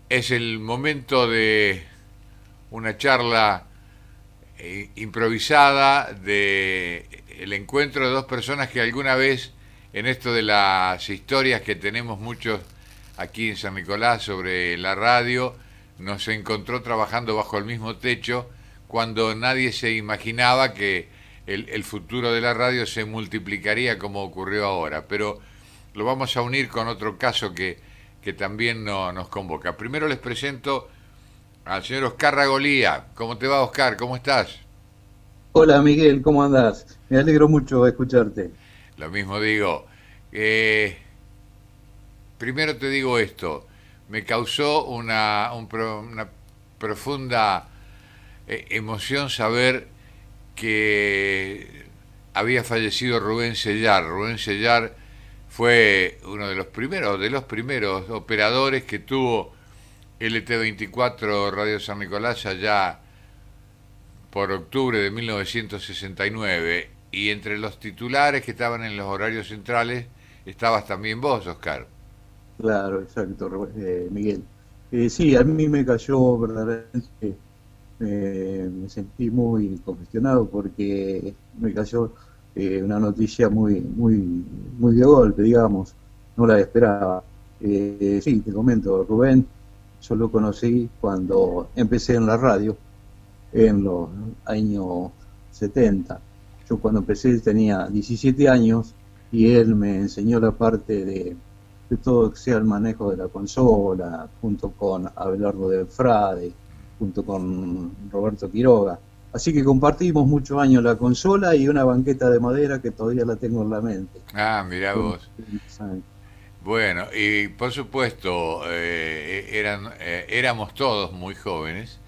Es el momento de una charla improvisada de el encuentro de dos personas que alguna vez en esto de las historias que tenemos muchos aquí en San Nicolás sobre la radio, nos encontró trabajando bajo el mismo techo cuando nadie se imaginaba que el futuro de la radio se multiplicaría como ocurrió ahora. Pero lo vamos a unir con otro caso que también nos convoca. Primero les presento al señor Oscar Ragolía. ¿Cómo te va, Oscar? ¿Cómo estás? Hola Miguel, ¿cómo andás? Me alegro mucho de escucharte. Lo mismo digo. Eh, Primero te digo esto. Me causó una profunda emoción saber que había fallecido Rubén Sellar. Rubén Sellar fue uno de los primeros operadores que tuvo LT24 Radio San Nicolás allá por octubre de 1969, y entre los titulares que estaban en los horarios centrales estabas también vos, Oscar. Claro, exacto, Miguel. Sí, a mí me cayó verdaderamente, me sentí muy congestionado porque me cayó una noticia muy de golpe, digamos, no la esperaba. Sí, te comento, Rubén, yo lo conocí cuando empecé en la radio, en los años 70. Yo cuando empecé tenía 17 años y él me enseñó la parte de todo lo que sea el manejo de la consola, junto con Abelardo de Frade, junto con Roberto Quiroga. Así que compartimos muchos años la consola y una banqueta de madera que todavía la tengo en la mente. Ah, mirá Fue vos. muy interesante. Bueno, y por supuesto, éramos todos muy jóvenes,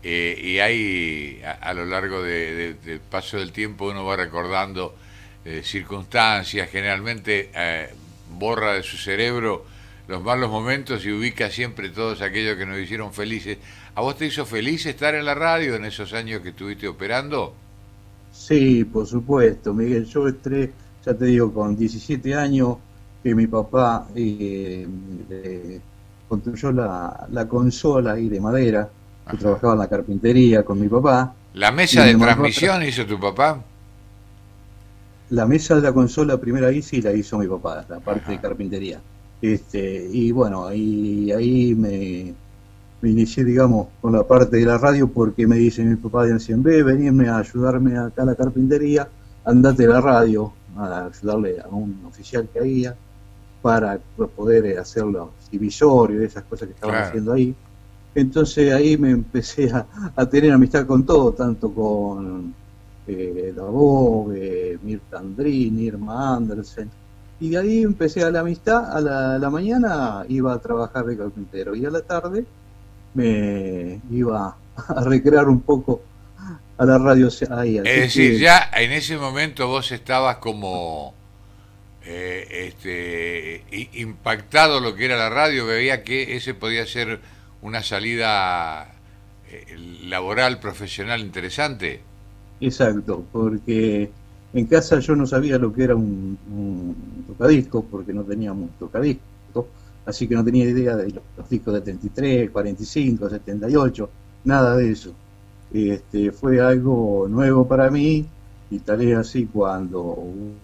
y ahí a lo largo del paso del tiempo uno va recordando circunstancias, generalmente borra de su cerebro los malos momentos y ubica siempre todos aquellos que nos hicieron felices. ¿A vos te hizo feliz estar en la radio en esos años que estuviste operando? Sí, por supuesto, Miguel. Yo entré, ya te digo, con 17 años, que mi papá construyó la consola ahí de madera. Yo Ajá. trabajaba en la carpintería con mi papá ¿La mesa y de me mandó a transmisión hizo tu papá? la mesa de la consola primera ahí sí la hizo mi papá, la parte de Ajá. carpintería. Y bueno, y ahí me inicié, digamos, con la parte de la radio porque me dice mi papá de en vez de venirme a ayudarme acá a la carpintería, andate a la radio a ayudarle a un oficial que había para poder hacer los divisorios y esas cosas que estaban Claro. haciendo ahí. Entonces ahí me empecé a tener amistad con todo, tanto con Dabov, Mirta Andrini, Irma Andersen. Y de ahí empecé a la amistad, a la mañana iba a trabajar de carpintero y a la tarde me iba a recrear un poco a la radio ahí. Es Así decir, que ya en ese momento vos estabas como impactado lo que era la radio, veía que ese podía ser una salida laboral, profesional interesante. exacto, porque en casa yo no sabía lo que era un tocadiscos, porque no teníamos tocadiscos, así que no tenía idea de los discos de 33, 45, 78, nada de eso. Fue algo nuevo para mí y tal es así cuando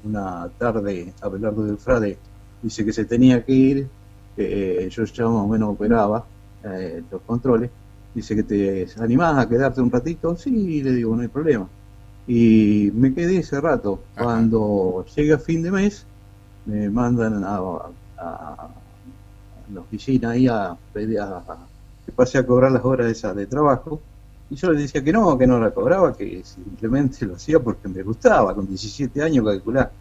una tarde Abelardo del Frade dice que se tenía que ir, yo ya más o menos operaba los controles, dice que te animás a quedarte un ratito, sí, le digo, no hay problema. Y me quedé ese rato. Ajá. Cuando llega fin de mes, me mandan a la oficina ahí que pase a cobrar las horas esas de trabajo. Y yo le decía que no la cobraba, que simplemente lo hacía porque me gustaba. Con 17 años, calcular,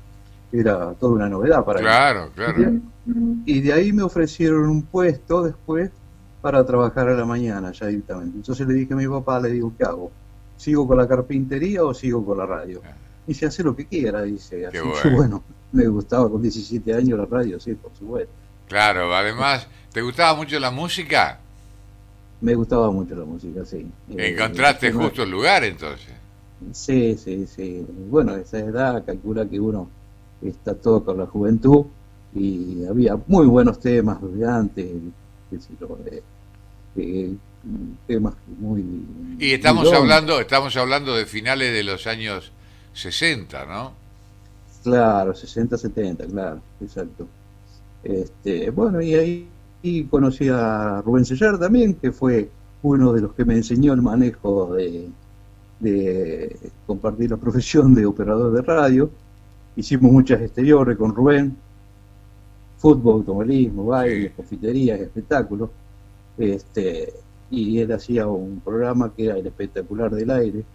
era toda una novedad para mí. Claro, Y claro. de ahí me ofrecieron un puesto después para trabajar a la mañana ya directamente. Entonces le dije a mi papá, le digo, ¿qué hago? ¿Sigo con la carpintería o sigo con la radio? Dice, hace lo que quiera, dice. Qué Así que bueno. bueno, me gustaba con 17 años la radio, sí, por supuesto. Claro, además, ¿te gustaba mucho la música? Me gustaba mucho la música, sí. Encontraste Encima, justo el lugar entonces. sí, sí, sí. Bueno, a esa edad calcula que uno está todo con la juventud y había muy buenos temas de antes, qué sé yo, eh, temas muy, Y muy longos. estamos hablando de finales de los años 60, ¿no? Claro, 60 70 claro, exacto. Bueno, y ahí conocí a Rubén Sellar también, que fue uno de los que me enseñó el manejo de compartir la profesión de operador de radio. Hicimos muchas exteriores con Rubén, fútbol, automovilismo, baile, Sí, confiterías, espectáculos. Este, y él hacía un programa que era El Espectacular del Aire,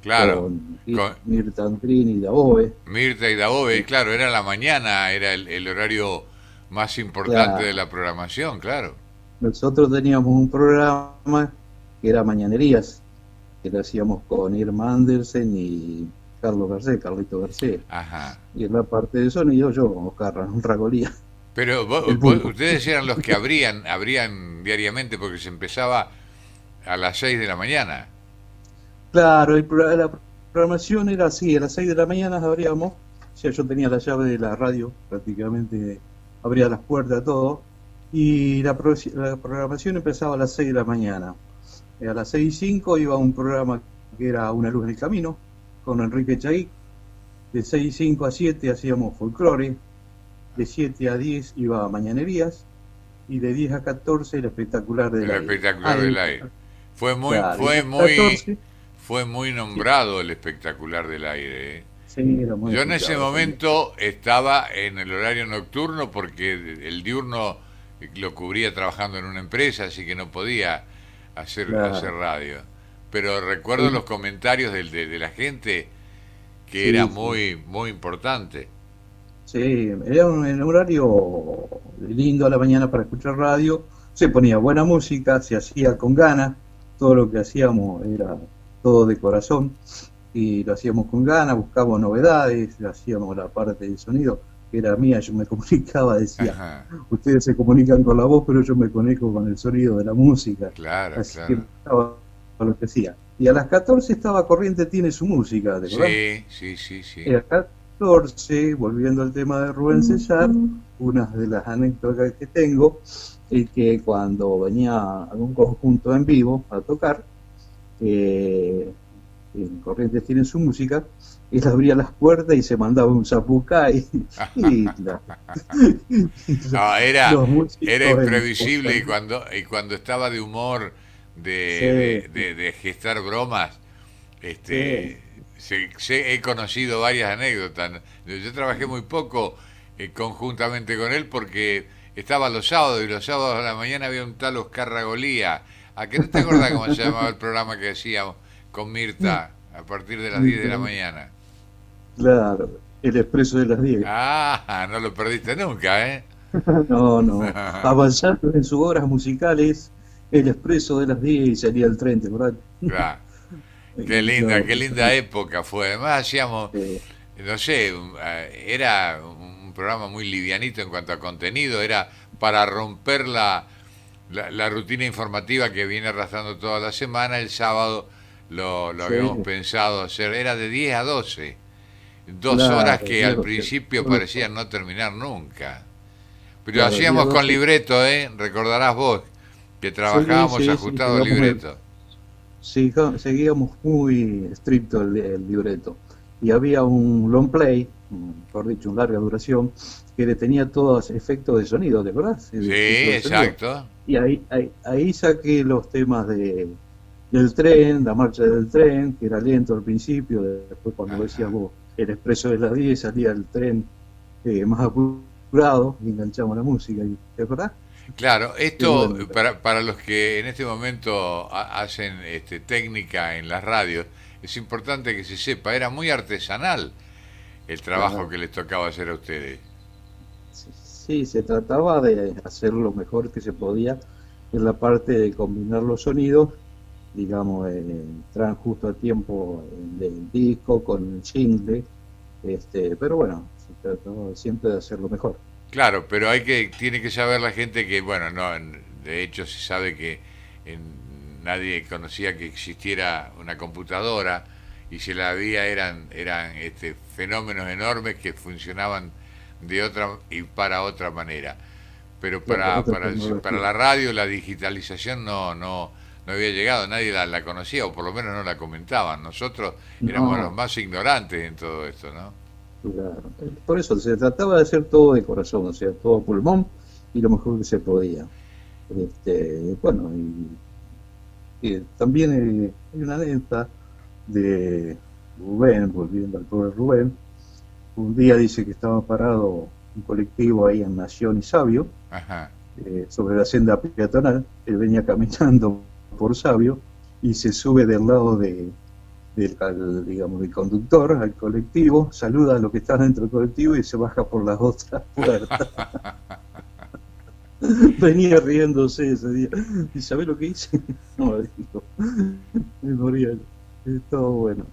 claro. con Con Mirta Andrini y Dabove. Mirta y Dabove, claro, era la mañana, era el horario más importante de Claro, la programación, claro. nosotros teníamos un programa que era Mañanerías, que lo hacíamos con Irma Andersen y Carlos Garcés, Carlito Garcés. Ajá. Y en la parte de sonido yo, Oscar Ragolía, Pero el pulpo. ustedes eran los que abrían diariamente porque se empezaba a las 6 de la mañana. Claro, la programación era así, a las 6 de la mañana abríamos, o sea, yo tenía la llave de la radio, prácticamente abría las puertas, todo, y la programación empezaba a las 6 de la mañana. A las 6:05 iba un programa que era Una luz en el camino, con Enrique Chaik. De 6:05 a 7 hacíamos folclore, de 7 a 10 iba a Mañanerías, y de 10 a 14 el espectacular del El aire. espectacular del aire. Fue muy, Claro, y a fue las muy, 14, fue muy sí, nombrado el espectacular del aire. sí, era muy Yo en ese escuchado también. momento estaba en el horario nocturno porque el diurno lo cubría trabajando en una empresa, así que no podía hacer Claro. radio. Pero recuerdo Sí, los comentarios de la gente que era sí, sí. muy, muy importante. Sí, era un horario lindo a la mañana para escuchar radio. Se ponía buena música, se hacía con ganas. Todo lo que hacíamos era todo de corazón y lo hacíamos con ganas, buscábamos novedades, hacíamos la parte del sonido que era mía. Yo me comunicaba, decía, Ajá, ustedes se comunican con la voz, pero yo me conecto con el sonido de la música. claro, Así que claro. estaba lo que hacía. Y a las 14 estaba Corriente tiene su música, ¿te acordás? Sí, sí, sí, sí. El 14, volviendo al tema de Rubén César, una de las anécdotas que tengo es que cuando venía algún conjunto en vivo a tocar, eh, en Corrientes tienen su música, él abría las puertas y se mandaba un zapucay y, No, los era músicos imprevisible y cuando estaba de humor sí, de gestar bromas, sí, he conocido varias anécdotas. Yo trabajé muy poco conjuntamente con él porque estaba los sábados y los sábados a la mañana había un tal Oscar Ragolía. ¿A que no te acordás cómo se llamaba el programa que hacíamos con Mirta a partir de las 10 de la mañana? claro, el expreso de las 10. Ah, no lo perdiste nunca, ¿eh? No, no. Avanzando en sus obras musicales, El Expreso de las 10 y salía el tren, ¿verdad? Claro. Claro, Qué linda época fue. Además hacíamos, eh, no sé, era un programa muy livianito en cuanto a contenido, era para romper la rutina informativa que viene arrastrando toda la semana. El sábado lo habíamos sí, pensado hacer, era de 10 a 12, 2 horas claro, que día al 12. principio parecían no terminar nunca. Pero Claro, día hacíamos con 12. libreto, ¿eh? Recordarás vos que Sí, trabajábamos sí, sí, ajustado al libreto. seguíamos muy estricto el libreto. Y había un long play, mejor dicho, un larga duración, que le tenía todos efectos de sonido, ¿te acordás? Sí, De efectos de sonido. exacto. Y ahí saqué los temas del tren, la marcha del tren, que era lento al principio, después cuando decías Ajá. vos el expreso de las 10 salía el tren más apurado y enganchamos la música, ¿te acordás? Claro, Qué esto bueno. para los que en este momento hacen técnica en las radios, es importante que se sepa, era muy artesanal el trabajo Claro. que les tocaba hacer a ustedes. Sí, sí, se trataba de hacer lo mejor que se podía en la parte de combinar los sonidos, digamos, entran justo a tiempo del disco con el jingle, pero bueno, se trataba siempre de hacerlo mejor. Claro, pero tiene que saber la gente que, bueno, no, de hecho se sabe que nadie conocía que existiera una computadora y si la había eran fenómenos enormes que funcionaban de otra y para otra manera. pero claro, otra para tecnología. la radio la digitalización no había llegado, nadie la conocía, o por lo menos no la comentaban. Nosotros éramos los No, más ignorantes en todo esto, ¿no? claro. Por eso se trataba de hacer todo de corazón, o sea, todo a pulmón y lo mejor que se podía. Bueno, y también hay una anécdota de Rubén, volviendo al pobre Rubén. Un día dice que estaba parado un colectivo ahí en Nación y Sabio, Ajá. sobre la senda peatonal. Él venía caminando por Sabio y se sube del lado digamos, del conductor al colectivo, saluda a los que están dentro del colectivo y se baja por las otras puertas. Venía riéndose ese día. ¿Y sabés lo que hice? No, dijo, me moría. Todo bueno.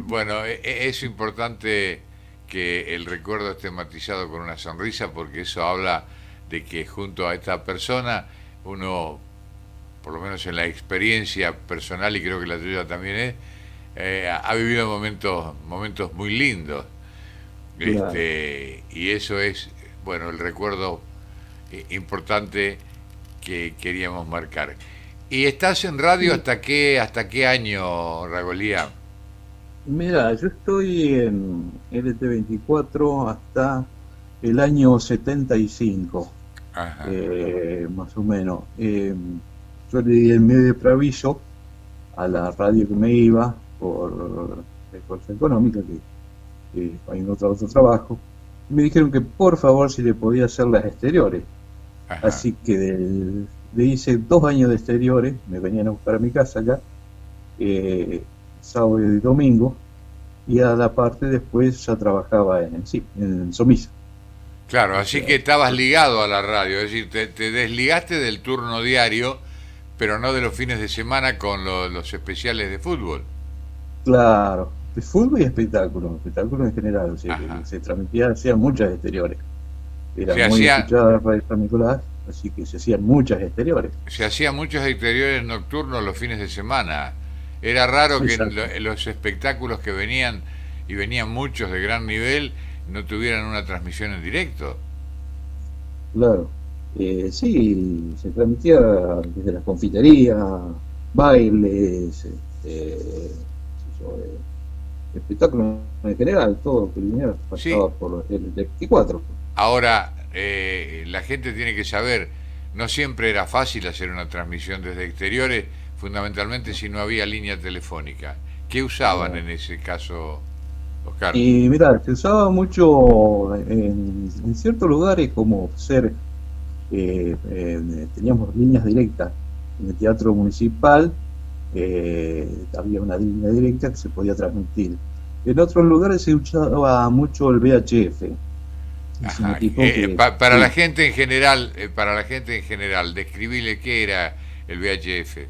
Bueno, es importante que el recuerdo esté matizado con una sonrisa porque eso habla de que junto a esta persona uno, por lo menos en la experiencia personal y creo que la tuya también es, ha vivido momentos muy lindos. Claro. Y eso es, bueno, el recuerdo importante que queríamos marcar. ¿Y estás en radio Sí, hasta qué año, Ragolía? mira, yo estoy en LT24 hasta el año 75, Ajá. más o menos. Yo le di el medio de preaviso a la radio que me iba por fuerza económica, que hay otro trabajo. Y me dijeron que por favor si le podía hacer las exteriores. Ajá. Así que le hice 2 años de exteriores, me venían a buscar a mi casa acá, eh, sábado y domingo, y a la parte después ya trabajaba sí, en Somisa. Claro, O así sea, que estabas ligado a la radio, es decir, te desligaste del turno diario, pero no de los fines de semana con los especiales de fútbol. claro, de fútbol y espectáculo en general, o sea, que Ajá. se transmitía, hacían muchas exteriores. Era Se muy hacía, escuchada Radio San Nicolás, así que se hacían muchas exteriores. se hacía muchos exteriores nocturnos los fines de semana. Era raro que Exacto, los espectáculos que venían, y venían muchos de gran nivel, no tuvieran una transmisión en directo. claro. Sí, se transmitía desde las confiterías, bailes, qué sé yo, espectáculos en general, todo lo que viniera Sí, pasaba por el 24. ahora la gente tiene que saber, no siempre era fácil hacer una transmisión desde exteriores, fundamentalmente si no había línea telefónica. ¿Qué usaban en ese caso, Oscar? Y mira, se usaba mucho en ciertos lugares como ser, teníamos líneas directas. En el teatro municipal había una línea directa que se podía transmitir. En otros lugares se usaba mucho el VHF. Es un Ajá. equipo que, Para la sí, gente en general, describile qué era el VHF.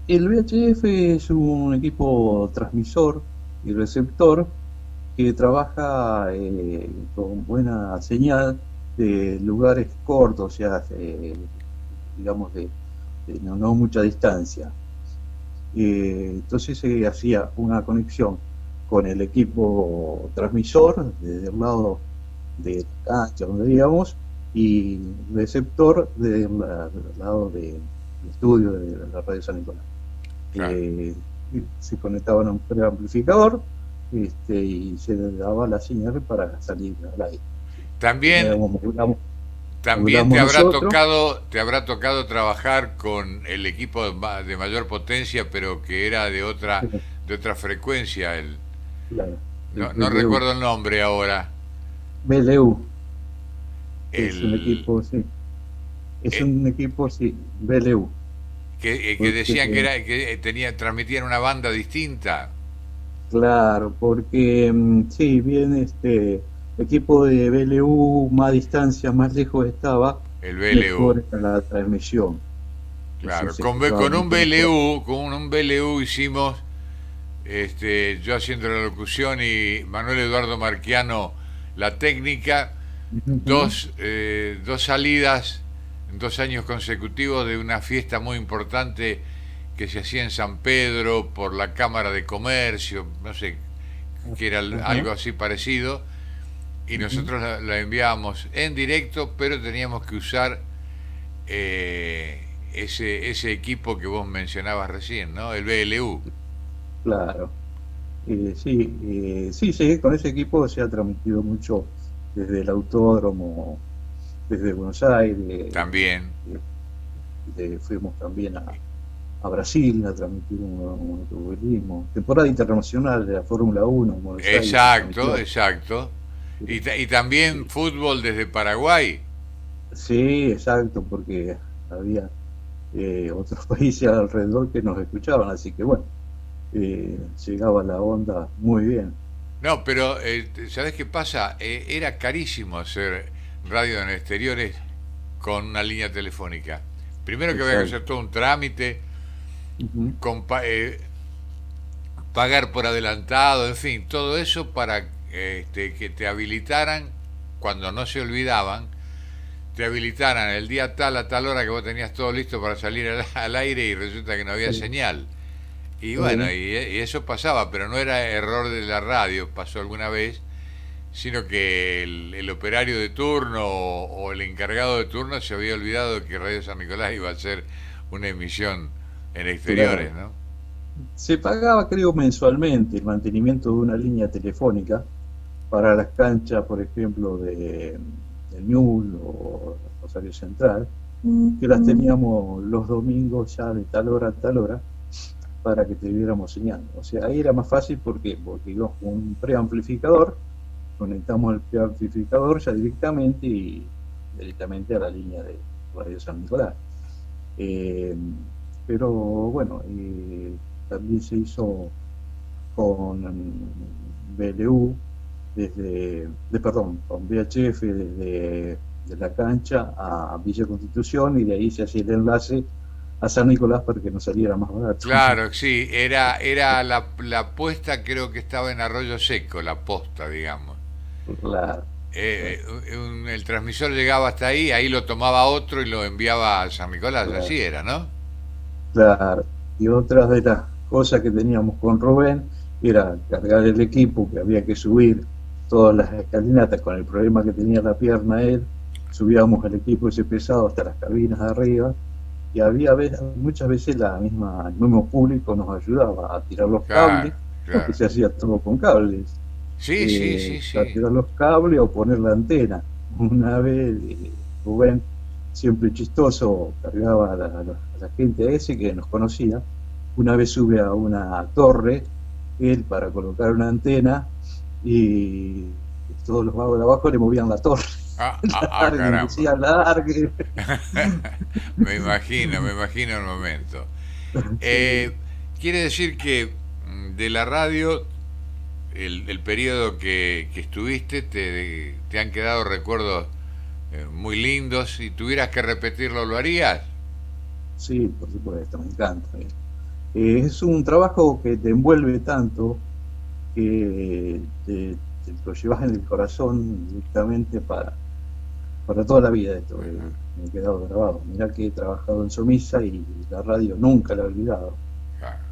el VHF es un equipo transmisor y receptor que trabaja con buena señal de lugares cortos, o sea, digamos de no mucha distancia. Entonces se hacía una conexión con el equipo transmisor desde el lado de la cancha donde íbamos y receptor del lado del estudio de la radio San Nicolás. Claro. Eh, Se conectaban a un preamplificador, y se le daba la señal para salir al aire. También, también Modulamos nosotros. te habrá tocado trabajar con el equipo de mayor potencia, pero que era de otra frecuencia. Claro, el No BLU. recuerdo el nombre ahora. BLU es un El, equipo, sí. Es eh, un equipo, sí, BLU. que Porque, decían que tenía, transmitían una banda distinta. claro, porque sí, bien equipo de BLU, más distancia, más lejos estaba, El BLU. mejor era la transmisión. Entonces Claro, se escuchaba con un mucho mejor. BLU, con un BLU hicimos, yo haciendo la locución y Manuel Eduardo Marquiano la técnica, Ujú. dos salidas en 2 años consecutivos de una fiesta muy importante que se hacía en San Pedro por la Cámara de Comercio, no sé, que era Ajá. algo así parecido, y Ujú. nosotros la enviábamos en directo, pero teníamos que usar ese equipo que vos mencionabas recién, ¿no? El BLU. Claro. Sí, sí, sí, con ese equipo se ha transmitido mucho desde el autódromo, desde Buenos Aires, También. eh, fuimos también a Brasil a transmitir un automovilismo. Temporada internacional de la Fórmula 1 en Buenos Aires se Exacto, transmitió. exacto. Sí, Y también sí, fútbol desde Paraguay. sí, exacto, porque había otros países alrededor que nos escuchaban, así que bueno, llegaba la onda muy bien. No, pero ¿sabés qué pasa? Era carísimo hacer radio en exteriores con una línea telefónica. Primero que había que hacer Exacto. todo un trámite, Ujú. con pagar por adelantado, en fin, todo eso para que te habilitaran, cuando no se olvidaban, te habilitaran el día tal a tal hora que vos tenías todo listo para salir al aire y resulta que no había Sí, señal. Y bueno, sí, y eso pasaba, pero no era error de la radio, pasó alguna vez, sino que el operario de turno o el encargado de turno se había olvidado que Radio San Nicolás iba a hacer una emisión en exteriores, claro. ¿no? Se pagaba, creo, mensualmente el mantenimiento de una línea telefónica para las canchas, por ejemplo, de Newell o Rosario Central, que las teníamos los domingos ya de tal hora a tal hora para que tuviéramos señal. O sea, ahí era más fácil porque íbamos con un preamplificador, conectamos el preamplificador ya directamente y directamente a la línea de Radio San Nicolás. Eh, pero bueno, también se hizo con BLU perdón, con VHF desde de la cancha a Villa Constitución y de ahí se hacía el enlace a San Nicolás para que nos saliera más barato. Claro, sí, era la apuesta, creo que estaba en Arroyo Seco, la posta, digamos. Claro, El transmisor llegaba hasta ahí, ahí lo tomaba otro y lo enviaba a San Nicolás, claro, así era, ¿no? claro. Y otras de las cosas que teníamos con Rubén era cargar el equipo, que había que subir todas las escalinatas con el problema que tenía la pierna él. Subíamos el equipo ese pesado hasta las cabinas de arriba y había muchas veces el mismo público nos ayudaba a tirar los Claro, cables, porque claro. se hacía todo con cables, Sí, sí, sí, a sí. tirar los cables o poner la antena. Una vez Rubén, siempre chistoso, cargaba a la gente ese que nos conocía, una vez sube a una torre, él para colocar una antena y todos los vagos de abajo le movían la torre. Larguen, Caramba. decía larguen. Me imagino el momento. Sí, Eh, Quiere decir que de la radio, el periodo que estuviste, te han quedado recuerdos muy lindos. Si tuvieras que repetirlo, ¿lo harías? sí, por supuesto, me encanta. Es un trabajo que te envuelve tanto que te lo llevas en el corazón directamente para toda la vida esto. Me he quedado grabado. Mirá que he trabajado en Somisa y la radio nunca la he olvidado. Claro.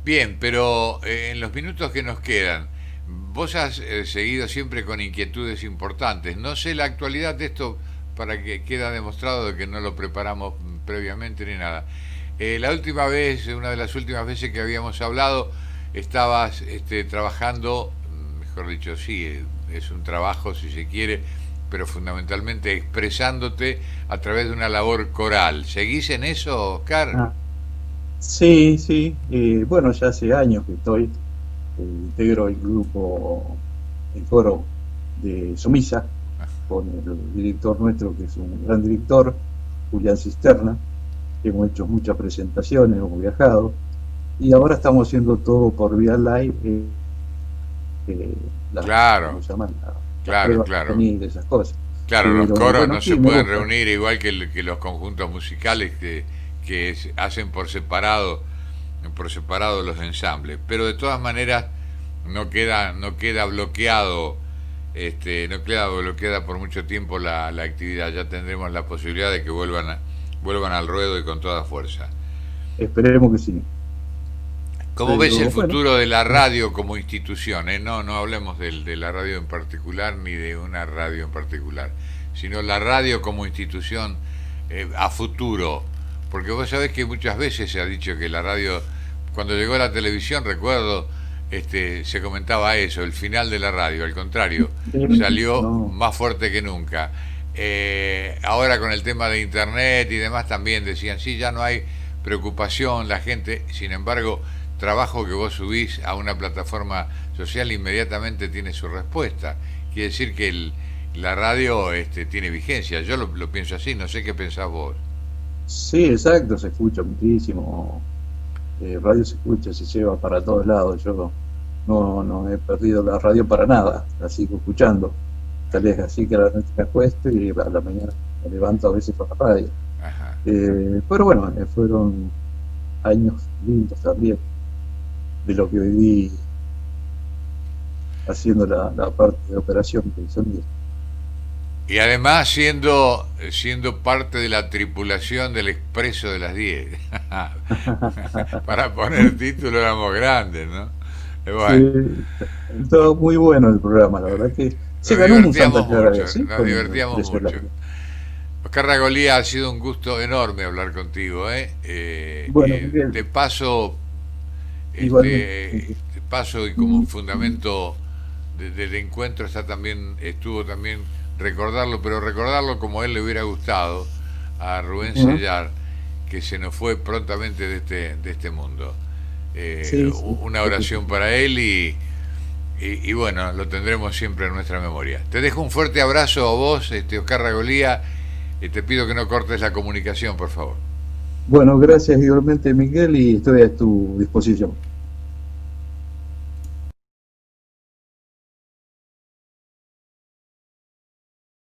Bien, pero en los minutos que nos quedan, vos has seguido siempre con inquietudes importantes. No sé la actualidad de esto para que queda demostrado de que no lo preparamos previamente ni nada. La última vez, una de las últimas veces que habíamos hablado, estabas trabajando, mejor dicho, sí, es un trabajo si se quiere, pero fundamentalmente expresándote a través de una labor coral. ¿Seguís en eso, Oscar? Ah, sí, sí. Bueno, ya hace años que estoy. Integro el grupo, el coro de Somisa, con el director nuestro, que es un gran director, Julián Cisterna. Hemos hecho muchas presentaciones, hemos viajado. Y ahora estamos haciendo todo por vía live, ¿cómo Claro, se llaman? Las claro, pruebas de claro. sonido, esas cosas. Claro, los Pero coros bueno, no se sí, me pueden gusta. reunir igual que los conjuntos musicales que hacen por separado los ensambles. Pero de todas maneras no queda bloqueado, no queda bloqueada por mucho tiempo la actividad. Ya tendremos la posibilidad de que vuelvan al ruedo y con toda fuerza. Esperemos que sí. ¿Cómo ves el Pero bueno, futuro de la radio como institución? No, no hablemos de la radio en particular ni de una radio en particular, sino la radio como institución a futuro. Porque vos sabés que muchas veces se ha dicho que la radio, cuando llegó la televisión, recuerdo, se comentaba eso, el final de la radio, al contrario, salió no, más fuerte que nunca. Ahora con el tema de internet y demás también decían, sí, ya no hay preocupación, la gente, sin embargo, trabajo que vos subís a una plataforma social inmediatamente tiene su respuesta. Quiere decir que la radio tiene vigencia. Yo lo pienso así, no sé qué pensás vos. sí, exacto, se escucha muchísimo. Radio se escucha, se lleva para todos lados. Yo no he perdido la radio para nada, la sigo escuchando. Tal vez así que a la noche me acuesto y a la mañana me levanto a veces por la radio. Ajá. Pero bueno, fueron años lindos también de lo que viví haciendo la parte de operación de sonido. Y además siendo parte de la tripulación del Expreso de las 10. Para poner título éramos grandes, ¿no? Bueno, Sí, todo muy bueno el programa, la verdad que se nos ganó un Santa divertíamos Clara, mucho, ¿sí? nos Con divertíamos Expreso mucho. Largo. Oscar Ragolía, ha sido un gusto enorme hablar contigo, ¿eh? Bueno, Miguel, De paso, igualmente. de paso y como fundamento del encuentro estuvo también recordarlo, pero recordarlo como a él le hubiera gustado a Rubén Ujú. Sellar, que se nos fue prontamente de este mundo. Sí, sí, Una sí, sí, oración sí. para él y bueno, lo tendremos siempre en nuestra memoria. Te dejo un fuerte abrazo a vos, Oscar Ragolía, y te pido que no cortes la comunicación, por favor. Bueno, gracias igualmente, Miguel, y estoy a tu disposición.